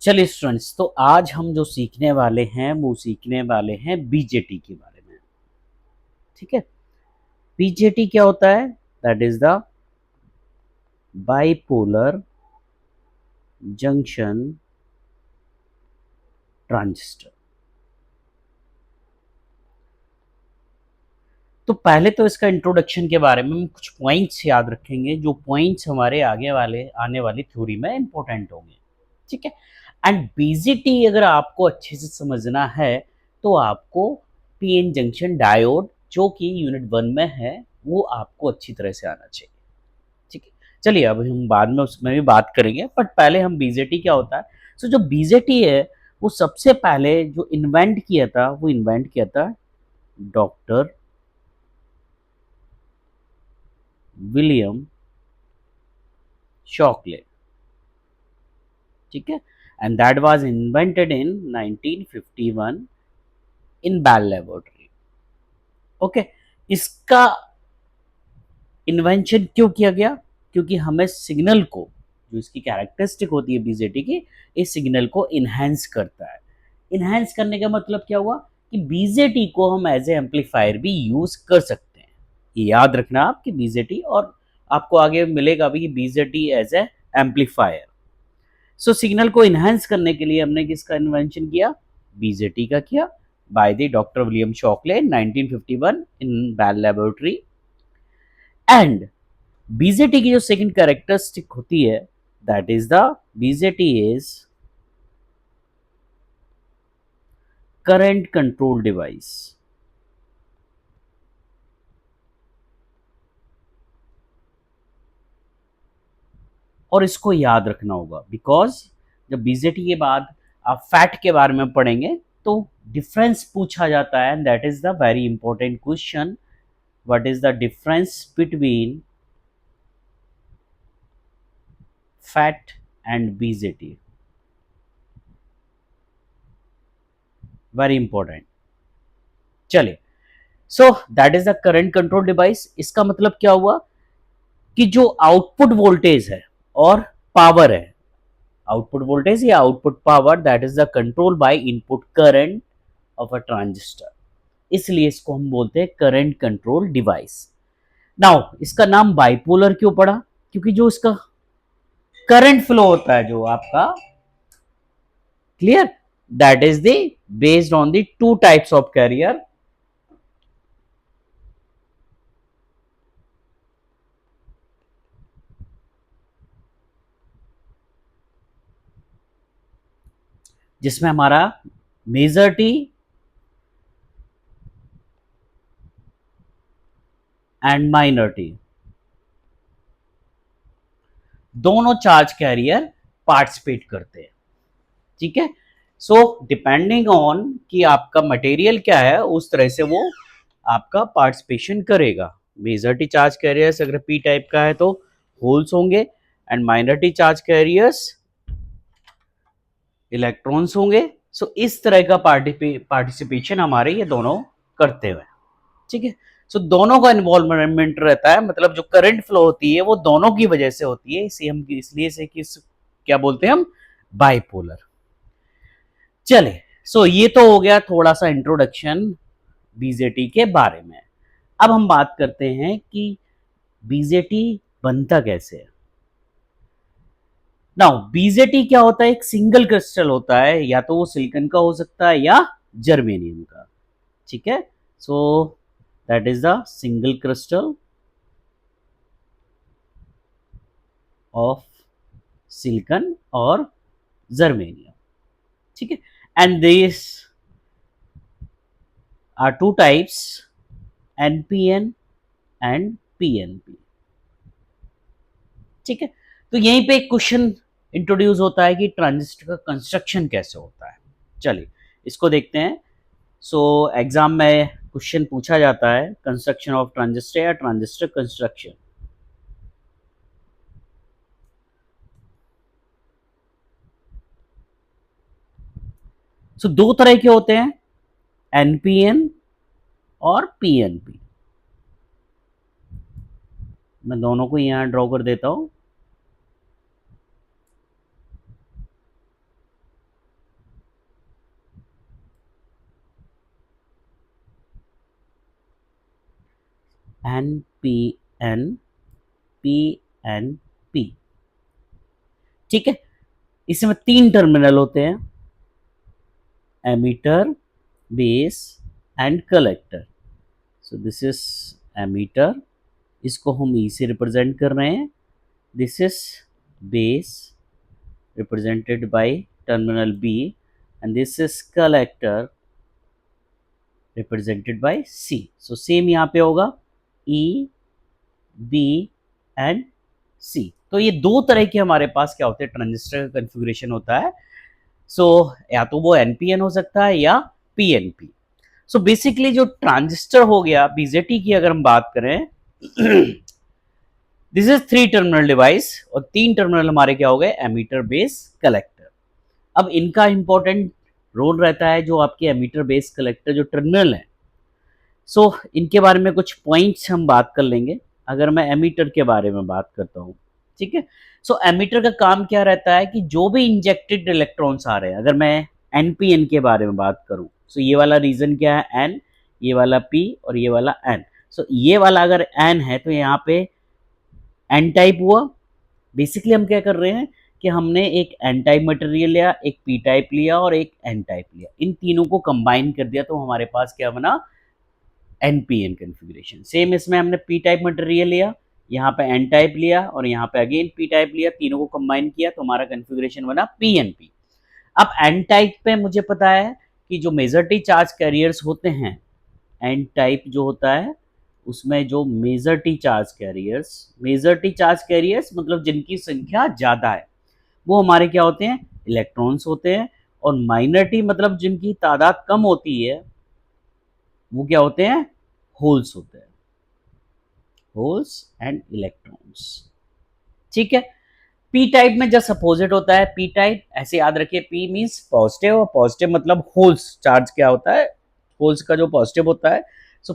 चलिए स्टूडेंट्स, तो आज हम जो सीखने वाले हैं वो सीखने वाले हैं बीजेटी के बारे में। ठीक है, बीजेटी क्या होता है? That is the bipolar junction transistor. तो पहले तो इसका इंट्रोडक्शन के बारे में हम कुछ पॉइंट्स याद रखेंगे, जो पॉइंट्स हमारे आने वाली थ्योरी में इंपॉर्टेंट होंगे। ठीक है, एंड बीजेटी अगर आपको अच्छे से समझना है तो आपको पीएन जंक्शन डायोड जो कि यूनिट 1 में है वो आपको अच्छी तरह से आना चाहिए। ठीक है, चलिए अब हम बाद में उसमें भी बात करेंगे, बट पहले हम बीजेटी क्या होता है। सो जो बीजेटी है वो सबसे पहले जो इन्वेंट किया था डॉक्टर विलियम शॉकले। ठीक है, and that was invented in 1951 in Bell laboratory. Okay, इसका इन्वेंशन क्यों किया गया? क्योंकि हमें सिग्नल को, जो इसकी कैरेक्टरिस्टिक होती है बीजेटी की, इस सिग्नल को इन्हेंस करता है। इन्हेंस करने का मतलब क्या हुआ कि बीजेटी को हम एज ए एम्पलीफायर भी यूज कर सकते हैं। ये याद रखना आप कि बीजेटी, और आपको आगे मिलेगा भी कि BJT as a amplifier. So signal को इन्हेंस करने के लिए हमने किसका इन्वेंशन किया? बीजेटी का किया, by the doctor William Shockley 1951 in Bell laboratory. And BJT की जो सेकंड कैरेक्टरिस्टिक होती है that is the BJT is current control device. और इसको याद रखना होगा बिकॉज जब बीजेटी के बाद आप फैट के बारे में पढ़ेंगे तो डिफरेंस पूछा जाता है, and that is the very important question. What is the difference between FET and BJT? Very important. चलिए, so that is the current control device. इसका मतलब क्या हुआ कि जो आउटपुट वोल्टेज है और पावर है, आउटपुट वोल्टेज या output power, that is the control by input current of a transistor. इसलिए इसको हम बोलते हैं करंट कंट्रोल डिवाइस। नाउ इसका नाम बाइपोलर क्यों पड़ा? क्योंकि जो इसका करंट फ्लो होता है जो आपका, clear, that is the based on the two types of carrier. जिसमें हमारा major T and minor T दोनों चार्ज कैरियर पार्टिसिपेट करते हैं। ठीक है, सो डिपेंडिंग ऑन कि आपका मटेरियल क्या है उस तरह से वो आपका पार्टिसिपेशन करेगा। मेजर टी चार्ज कैरियर्स अगर पी टाइप का है तो होल्स होंगे, and minor T charge carriers electrons होंगे। सो इस तरह का पार्टिसिपेशन हमारे ये दोनों करते हुए। ठीक है, सो दोनों का इन्वॉल्वमेंट रहता है, मतलब जो करंट फ्लो होती है वो दोनों की वजह से होती है। इसे हम इसलिए से किस क्या बोलते हैं हम? बाइपोलर। चले, सो ये तो हो गया थोड़ा सा इंट्रोडक्शन बीजेटी के बारे में। अब हम बात करते हैं कि बीजेटी बनता कैसे है। नाउ बीजेटी क्या होता है? एक सिंगल क्रिस्टल होता है, या तो वो सिलिकॉन का हो सकता है या जर्मेनियम का। ठीक है, so that is the single crystal of silicon और जर्मेनियम। ठीक है, and this are two types, NPN and PNP. ठीक है, तो यहीं पे एक क्वेश्चन इंट्रोड्यूस होता है कि ट्रांजिस्टर का कंस्ट्रक्शन कैसे होता है। चलिए इसको देखते हैं। सो एग्जाम में क्वेश्चन पूछा जाता है कंस्ट्रक्शन ऑफ ट्रांजिस्टर या ट्रांजिस्टर कंस्ट्रक्शन। सो दो तरह के होते हैं, एनपीएन और पीएनपी। मैं दोनों को यहां ड्रॉ कर देता हूं। N P N P N P. ठीक है, इसमें 3 टर्मिनल होते हैं, emitter, base and collector. So this is emitter, इसको हम ई से रिप्रेजेंट कर रहे हैं। This is base represented by terminal B, and this is collector represented by C. So same यहाँ पे होगा E, B and C। तो ये दो तरह के हमारे पास क्या होते हैं, ट्रांजिस्टर का कन्फिग्रेशन होता है। या तो वो NPN हो सकता है या PNP। बेसिकली जो ट्रांजिस्टर हो गया BJT की अगर हम बात करें, दिस इज 3 टर्मिनल डिवाइस, और 3 टर्मिनल हमारे क्या हो गए, एमीटर, बेस, कलेक्टर। अब इनका इंपॉर्टेंट रोल रहता है, जो आपके एमीटर, बेस, कलेक्टर जो टर्मिनल है। इनके बारे में कुछ पॉइंट्स हम बात कर लेंगे। अगर मैं एमीटर के बारे में बात करता हूँ, ठीक है। एमीटर का काम क्या रहता है कि जो भी इंजेक्टेड इलेक्ट्रॉन्स आ रहे हैं, अगर मैं एनपीएन के बारे में बात करूँ, ये वाला रीजन क्या है, एन, ये वाला पी और ये वाला एन। ये वाला अगर एन है तो यहाँ पे एन टाइप हुआ। बेसिकली हम क्या कर रहे हैं कि हमने एक एन टाइप मटेरियल लिया, एक पी टाइप लिया और एक एन टाइप लिया, इन तीनों को कंबाइन कर दिया तो हमारे पास क्या बना, एनपीएन कॉन्फ़िगरेशन। सेम इसमें हमने पी टाइप मटेरियल लिया, यहाँ पे एन टाइप लिया और यहाँ पे अगेन पी टाइप लिया, तीनों को कंबाइन किया तो हमारा कॉन्फ़िगरेशन बना पीएनपी। अब एन टाइप पे मुझे पता है कि जो मेजॉरिटी चार्ज कैरियर्स होते हैं, एन टाइप जो होता है उसमें जो मेजॉरिटी चार्ज कैरियर्स मतलब जिनकी संख्या ज़्यादा है, वो हमारे क्या होते हैं, इलेक्ट्रॉन्स होते हैं। और माइनॉरिटी मतलब जिनकी तादाद कम होती है, वो क्या होते हैं, होल्स होते हैं, होल्स एंड इलेक्ट्रॉन्स। ठीक है। पी टाइप में जस्ट अपोजिट होता है, पी टाइप ऐसे याद रखिए, पी मींस पॉजिटिव और पॉजिटिव मतलब होल्स चार्ज क्या होता है, होल्स का जो पॉजिटिव होता है।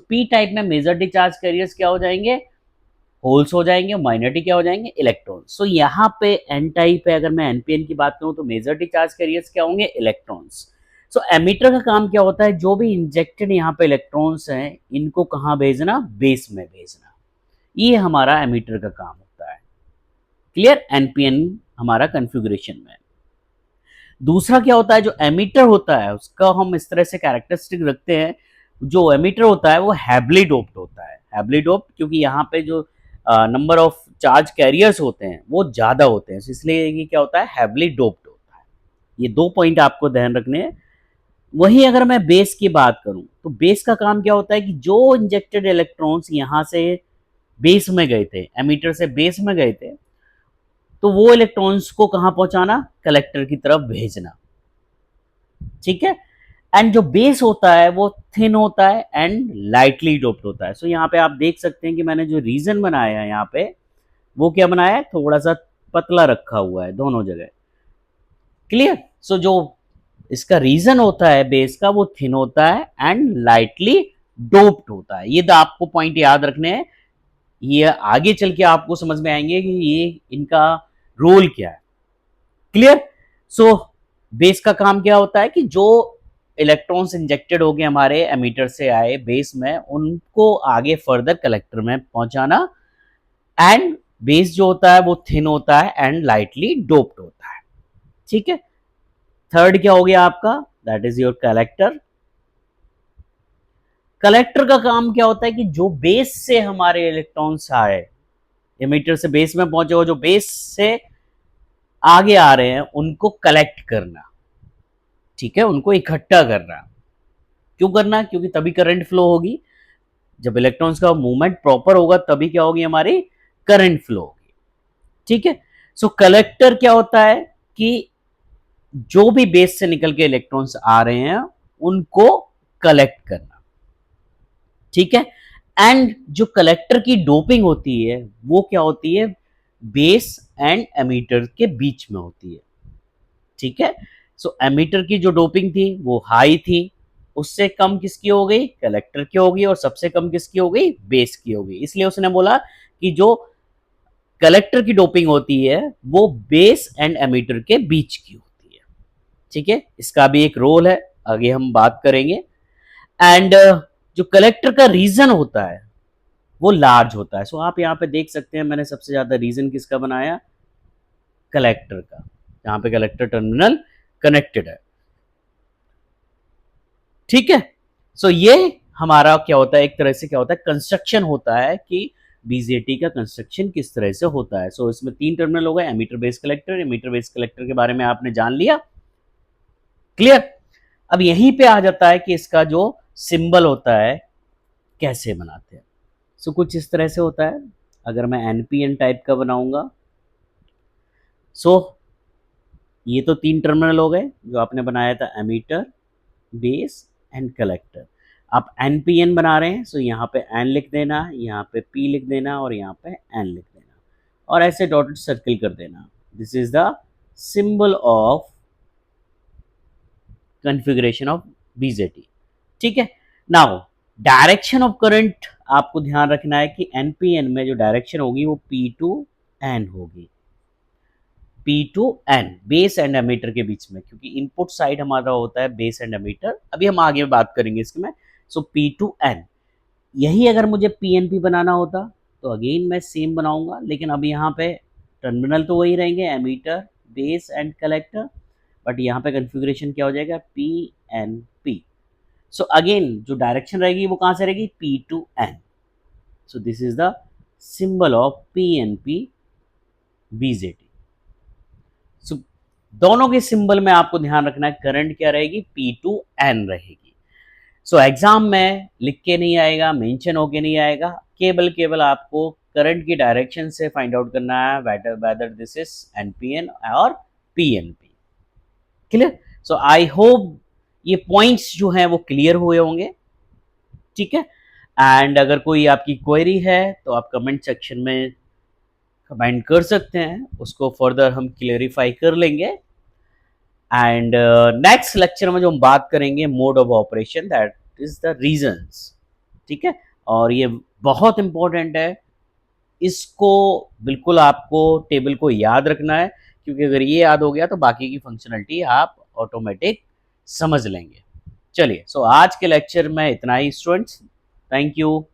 पी टाइप में मेजॉरिटी चार्ज कैरियर्स क्या हो जाएंगे, होल्स हो जाएंगे, माइनॉरिटी क्या हो जाएंगे, इलेक्ट्रॉन्स। यहाँ पे एन टाइप है, अगर मैं एनपीएन की बात करूं तो मेजॉरिटी चार्ज कैरियर्स क्या होंगे, इलेक्ट्रॉन्स। एमीटर का काम क्या होता है, जो भी इंजेक्टेड यहाँ पे इलेक्ट्रॉन्स हैं इनको कहाँ भेजना, बेस में भेजना, ये हमारा एमीटर का काम होता है। क्लियर, एनपीएन हमारा कॉन्फ़िगरेशन में। दूसरा क्या होता है, जो एमीटर होता है उसका हम इस तरह से कैरेक्टरिस्टिक रखते हैं, जो एमीटर होता है वो हैवली डोप्ड होता है। हैवली डोप्ड क्योंकि यहाँ पे जो नंबर ऑफ चार्ज कैरियर्स होते हैं वो ज़्यादा होते हैं, इसलिए ये क्या होता है, हैवली डोप्ड होता है। ये 2 पॉइंट आपको ध्यान रखने हैं। वहीं अगर मैं बेस की बात करूं तो बेस का काम क्या होता है कि जो इंजेक्टेड इलेक्ट्रॉन्स यहाँ से बेस में गए थे, एमीटर से बेस में गए थे, तो वो इलेक्ट्रॉन्स को कहाँ पहुंचाना, कलेक्टर की तरफ भेजना। ठीक है। एंड जो बेस होता है वो थिन होता है एंड लाइटली डोप्ड होता है। यहाँ पे आप देख सकते हैं कि मैंने जो रीजन बनाया है यहाँ पे, वो क्या बनाया है, थोड़ा सा पतला रखा हुआ है दोनों जगह। क्लियर। जो इसका रीजन होता है बेस का, वो थिन होता है एंड लाइटली डोप्ड होता है। ये तो आपको पॉइंट याद रखने हैं, ये आगे चल के आपको समझ में आएंगे कि ये इनका रोल क्या है। क्लियर। बेस का काम क्या होता है कि जो इलेक्ट्रॉन्स इंजेक्टेड हो गए हमारे एमीटर से आए बेस में, उनको आगे फर्दर कलेक्टर में पहुंचाना। एंड बेस जो होता है वो थिन होता है एंड लाइटली डोप्ड होता है। ठीक है। थर्ड क्या हो गया आपका, that is your collector. Collector का काम क्या होता है कि जो बेस से हमारे इलेक्ट्रॉन्स आए, एमीटर से बेस में पहुंचे, वो जो बेस से आगे आ रहे हैं उनको कलेक्ट करना। ठीक है, उनको इकट्ठा करना। क्यों करना, क्योंकि तभी करंट फ्लो होगी। जब इलेक्ट्रॉन्स का मूवमेंट प्रॉपर होगा तभी क्या होगी, हमारी करंट फ्लो होगी। ठीक है। कलेक्टर क्या होता है कि जो भी बेस से निकल के इलेक्ट्रॉन्स आ रहे हैं उनको कलेक्ट करना। ठीक है। एंड जो कलेक्टर की डोपिंग होती है वो क्या होती है, बेस एंड एमीटर के बीच में होती है। ठीक है। एमीटर की जो डोपिंग थी वो हाई थी, उससे कम किसकी हो गई, कलेक्टर की हो गई, और सबसे कम किसकी हो गई, बेस की हो गई। इसलिए उसने बोला कि जो कलेक्टर की डोपिंग होती है वो बेस एंड एमीटर के बीच की होती है। ठीक है, इसका भी एक रोल है, आगे हम बात करेंगे। एंड जो कलेक्टर का रीजन होता है वो लार्ज होता है। सो आप यहाँ पे देख सकते हैं मैंने सबसे ज़्यादा रीजन किसका बनाया, कलेक्टर का, यहाँ पे कलेक्टर टर्मिनल कनेक्टेड है, ठीक है। सो ये हमारा क्या होता है, एक तरह से क्या होता है, कंस्ट्रक्शन होता है कि बीजेटी का कंस्ट्रक्शन किस तरह से होता है। सो इसमें 3 टर्मिनल हो गए, emitter base collector. Emitter base collector के बारे में आपने जान लिया, क्लियर। अब यहीं पे आ जाता है कि इसका जो सिंबल होता है कैसे बनाते हैं। सो कुछ इस तरह से होता है। अगर मैं एनपीएन टाइप का बनाऊंगा, सो ये तो 3 टर्मिनल हो गए जो आपने बनाया था, एमीटर बेस एंड कलेक्टर। आप एनपीएन बना रहे हैं, सो यहाँ पे एन लिख देना, यहाँ पे पी लिख देना और यहाँ पे एन लिख देना और ऐसे डॉटेड सर्किल कर देना। This is the symbol of configuration of BJT, ठीक है। नाउ डायरेक्शन ऑफ करंट आपको ध्यान रखना है कि एनपीएन में जो डायरेक्शन होगी वो पी टू एन होगी, P to N, base and emitter के बीच में, क्योंकि इनपुट साइड हमारा होता है बेस एंड एमीटर। अभी हम आगे बात करेंगे इसके में। सो पी टू एन, यही अगर मुझे पीएनपी बनाना होता तो अगेन मैं सेम बनाऊंगा, लेकिन अब यहाँ पे टर्मिनल तो वही रहेंगे, emitter base and collector, but यहाँ पे कन्फिग्रेशन क्या हो जाएगा, P N P. So again जो डायरेक्शन रहेगी वो कहाँ से रहेगी, P to N. So this is the symbol of P N P BJT. सो दोनों के सिंबल में आपको ध्यान रखना है, करंट क्या रहेगी, पी टू एन रहेगी। सो एग्जाम में लिख के नहीं आएगा, मेंशन होके नहीं आएगा, केवल आपको करंट की डायरेक्शन से फाइंड आउट करना है वेदर दिस इज एनपीएन और PNP, clear. So I hope ये पॉइंट्स जो हैं वो क्लियर हुए होंगे, ठीक है। एंड अगर कोई आपकी क्वेरी है तो आप कमेंट सेक्शन में कमेंट कर सकते हैं, उसको फर्दर हम क्लियरिफाई कर लेंगे। एंड नेक्स्ट लेक्चर में जो हम बात करेंगे mode of operation, that is the reasons, ठीक है। और ये बहुत इंपॉर्टेंट है, इसको बिल्कुल आपको टेबल को याद रखना है, क्योंकि अगर ये याद हो गया तो बाकी की फंक्शनलिटी आप ऑटोमेटिक समझ लेंगे। चलिए, सो आज के लेक्चर में इतना ही स्टूडेंट्स, थैंक यू।